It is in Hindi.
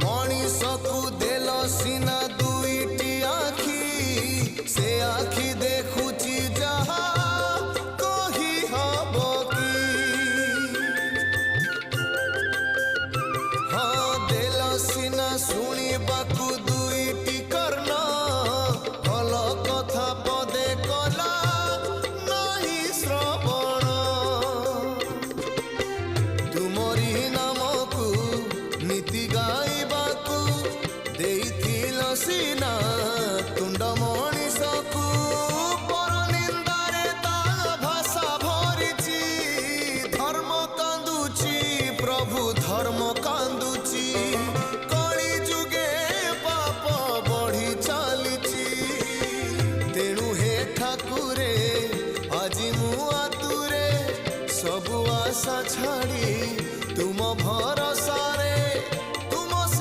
मनीषकु देल सीना दुईटी आखि से आखि देखुची जहा कही हब कि हाँ देल सीना शुणिबाकु दुईटी कर्ण भल कथा पदे कला नहीं श्रवण तुमरी नामकु नीति गाइबाकु देइथिल सीना